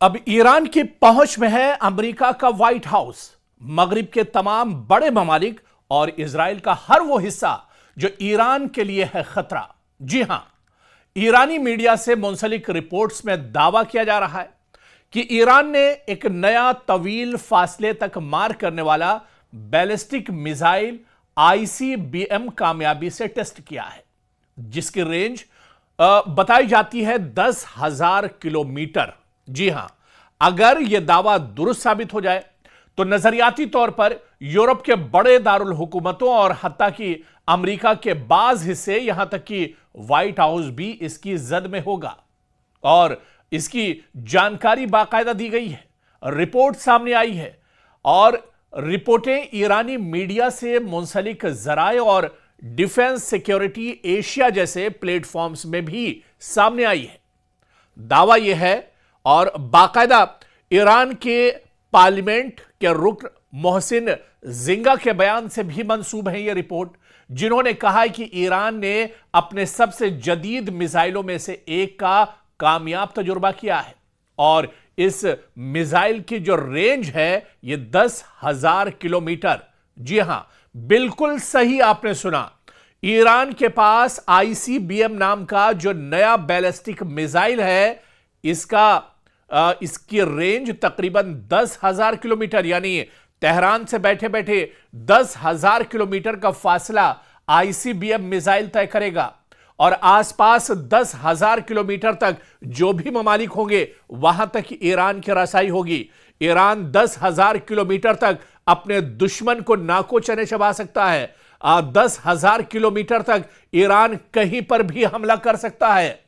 अब ईरान की पहुंच में है अमेरिका का व्हाइट हाउस, मगरिब के तमाम बड़े ममालिक और इजराइल का हर वो हिस्सा जो ईरान के लिए है खतरा। जी हां, ईरानी मीडिया से मुंसलिक रिपोर्ट्स में दावा किया जा रहा है कि ईरान ने एक नया तवील फासले तक मार करने वाला बैलिस्टिक मिसाइल आईसीबीएम कामयाबी से टेस्ट किया है, जिसकी रेंज बताई जाती है 10,000 किलोमीटर। जी हां, अगर यह दावा दुरुस्त साबित हो जाए तो नजरियाती तौर पर यूरोप के बड़े दारुल हुकूमतों और हत्ता कि अमेरिका के बाज हिस्से, यहां तक कि व्हाइट हाउस भी इसकी जद में होगा। और इसकी जानकारी बाकायदा दी गई है, रिपोर्ट सामने आई है और रिपोर्टें ईरानी मीडिया से मुंसलिक जराए और डिफेंस सिक्योरिटी एशिया जैसे प्लेटफॉर्म्स में भी सामने आई है। दावा यह है और बाकायदा ईरान के पार्लियामेंट के रुकन मोहसिन जिंगा के बयान से भी मंसूब है यह रिपोर्ट, जिन्होंने कहा है कि ईरान ने अपने सबसे जदीद मिसाइलों में से एक का कामयाब तजुर्बा किया है और इस मिसाइल की जो रेंज है यह 10,000 किलोमीटर। जी हां, बिल्कुल सही आपने सुना, ईरान के पास आईसीबीएम नाम का जो नया बैलिस्टिक मिसाइल है, इसकी रेंज तकरीबन 10,000 किलोमीटर, यानी तेहरान से बैठे बैठे 10,000 किलोमीटर का फासला आईसीबीएम मिसाइल तय करेगा और आसपास 10,000 किलोमीटर तक जो भी ममालिक होंगे वहां तक ईरान की रसाई होगी। ईरान 10,000 किलोमीटर तक अपने दुश्मन को नाको चने चबा सकता है। 10,000 किलोमीटर तक ईरान कहीं पर भी हमला कर सकता है।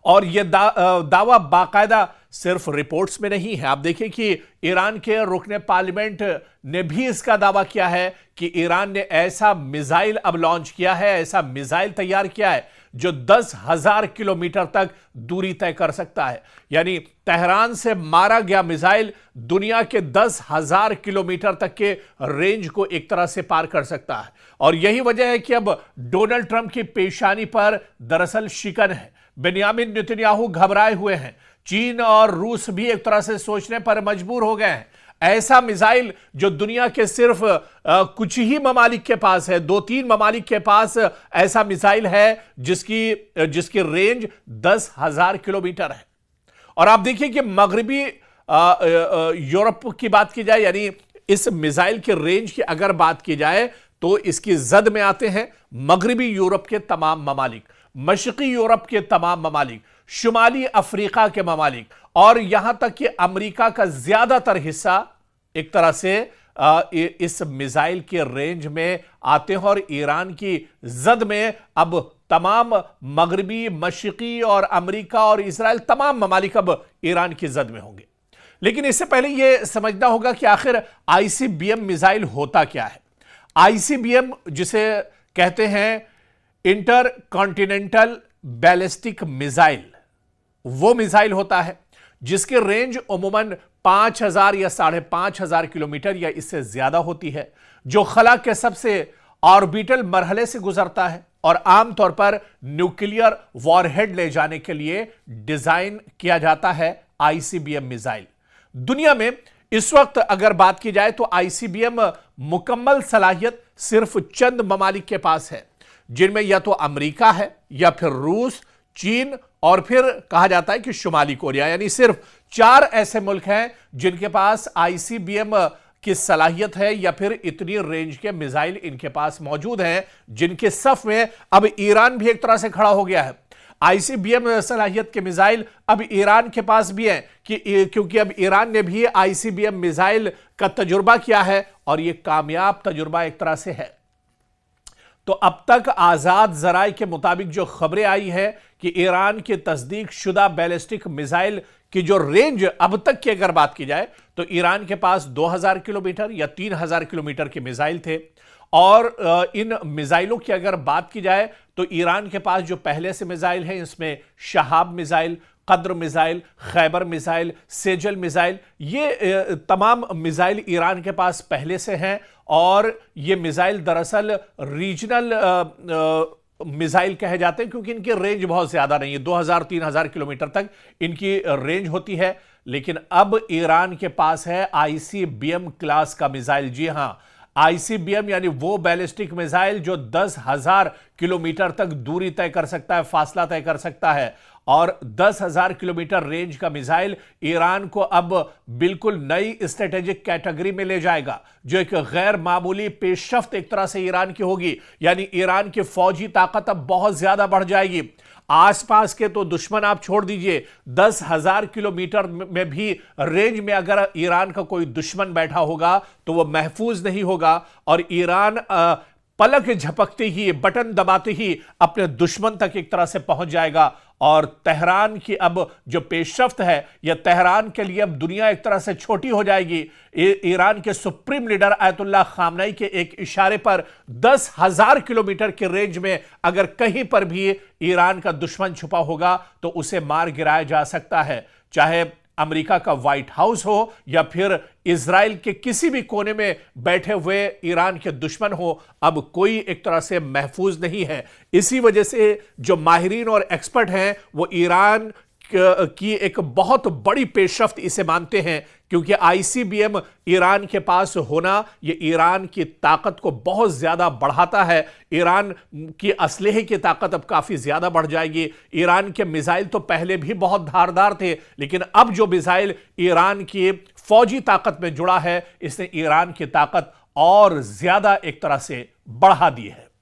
और यह दावा बाकायदा सिर्फ रिपोर्ट्स में नहीं है। आप देखिए कि ईरान के रुकने पार्लियामेंट ने भी इसका दावा किया है कि ईरान ने ऐसा मिसाइल अब लॉन्च किया है, ऐसा मिसाइल तैयार किया है जो 10,000 किलोमीटर तक दूरी तय कर सकता है। यानी तेहरान से मारा गया मिसाइल दुनिया के 10,000 किलोमीटर तक के रेंज को एक तरह से पार कर सकता है। और यही वजह है कि अब डोनाल्ड ट्रंप की पेशानी पर दरअसल शिकन है। बेंयामिन नेतन्याहू घबराए हुए हैं। चीन और रूस भी एक तरह से सोचने पर मजबूर हो गए हैं। ऐसा मिसाइल जो दुनिया के सिर्फ कुछ ही ममालिक के पास है, 2-3 ममालिक के पास ऐसा मिसाइल है जिसकी रेंज 10,000 किलोमीटर है। और आप देखिए कि मगरिबी यूरोप की बात की जाए, यानी इस मिसाइल के रेंज की अगर बात की जाए तो इसकी जद में आते हैं मगरिबी यूरोप के तमाम ममालिक, मशरकी यूरोप के तमाम ममालिक, शुमाली अफ्रीका के ममालिक और यहां तक कि अमेरिका का ज्यादातर हिस्सा एक तरह से इस मिसाइल के रेंज में आते हैं। और ईरान की जद में अब तमाम मगरिबी, मशरकी और अमेरिका और इजराइल, तमाम ममालिक अब ईरान की जद में होंगे। लेकिन इससे पहले यह समझना होगा कि आखिर आईसीबीएम मिसाइल होता क्या है। आईसीबीएम जिसे कहते हैं इंटर कॉन्टिनेंटल बैलिस्टिक मिसाइल, वो मिसाइल होता है जिसकी रेंज उमूमन 5,000 या 5,500 किलोमीटर या इससे ज्यादा होती है, जो खला के सबसे ऑर्बिटल मरहले से गुजरता है और आमतौर पर न्यूक्लियर वॉरहेड ले जाने के लिए डिजाइन किया जाता है आईसीबीएम मिसाइल। दुनिया में इस वक्त अगर बात की जाए तो आईसीबीएम मुकम्मल सलाहियत सिर्फ चंद ममालिक के पास है, जिनमें या तो अमेरिका है या फिर रूस, चीन और फिर कहा जाता है कि शुमाली कोरिया। यानी सिर्फ 4 ऐसे मुल्क हैं जिनके पास आईसीबीएम की सलाहियत है या फिर इतनी रेंज के मिसाइल इनके पास मौजूद हैं, जिनके सफ में अब ईरान भी एक तरह से खड़ा हो गया है। आईसीबीएम सलाहियत के मिसाइल अब ईरान के पास भी हैं क्योंकि अब ईरान ने भी आईसीबीएम मिसाइल का तजुर्बा किया है और यह कामयाब तजुर्बा एक तरह से है। तो अब तक आजाद जराए के मुताबिक जो खबरें आई है कि ईरान की तस्दीक शुदा बैलिस्टिक मिसाइल की जो रेंज अब तक की अगर बात की जाए तो ईरान के पास 2,000 किलोमीटर या 3,000 किलोमीटर के मिसाइल थे। और इन मिसाइलों की अगर बात की जाए तो ईरान के पास जो पहले से मिसाइल हैं, इसमें शहाब मिसाइल, कद्र missile, Khyber missile, Sejal missile, ये तमाम मिसाइल ईरान के पास पहले से हैं। और ये मिसाइल दरअसल रीजनल मिसाइल कहे जाते हैं क्योंकि इनकी रेंज बहुत ज्यादा नहीं है, 2000-3000 किलोमीटर तक इनकी रेंज होती है। लेकिन अब ईरान के पास है आईसीबीएम क्लास का मिसाइल। जी हां, आईसीबीएम यानी वो बैलिस्टिक मिसाइल जो 10,000 किलोमीटर तक दूरी तय कर सकता है, फासला तय कर सकता है। और 10,000 किलोमीटर रेंज का मिसाइल ईरान को अब बिल्कुल नई स्ट्रेटेजिक कैटेगरी में ले जाएगा, जो एक गैर मामूली पेशरफ्त एक तरह से ईरान की होगी। यानी ईरान की फौजी ताकत अब बहुत ज्यादा बढ़ जाएगी। आसपास के तो दुश्मन आप छोड़ दीजिए, 10,000 किलोमीटर में भी रेंज में अगर ईरान का कोई दुश्मन बैठा होगा तो वह महफूज नहीं होगा। और ईरान पलक झपकते ही, बटन दबाते ही अपने दुश्मन तक एक तरह से पहुंच जाएगा। और तेहरान की अब जो पेशरफ्त है, यह तेहरान के लिए अब दुनिया एक तरह से छोटी हो जाएगी। ईरान के सुप्रीम लीडर आयतुल्लाह खामनई के एक इशारे पर 10,000 किलोमीटर के रेंज में अगर कहीं पर भी ईरान का दुश्मन छुपा होगा तो उसे मार गिराया जा सकता है। चाहे अमेरिका का व्हाइट हाउस हो या फिर इजराइल के किसी भी कोने में बैठे हुए ईरान के दुश्मन हो, अब कोई एक तरह से महफूज नहीं है। इसी वजह से जो माहिरीन और एक्सपर्ट हैं वो ईरान की एक बहुत बड़ी पेशरफ्त इसे मानते हैं, क्योंकि आईसीबीएम ईरान के पास होना ये ईरान की ताकत को बहुत ज्यादा बढ़ाता है। ईरान की असलहे की ताकत अब काफी ज्यादा बढ़ जाएगी। ईरान के मिसाइल तो पहले भी बहुत धारदार थे, लेकिन अब जो मिसाइल ईरान की फौजी ताकत में जुड़ा है, इसने ईरान की ताकत और ज्यादा एक तरह से बढ़ा दी है।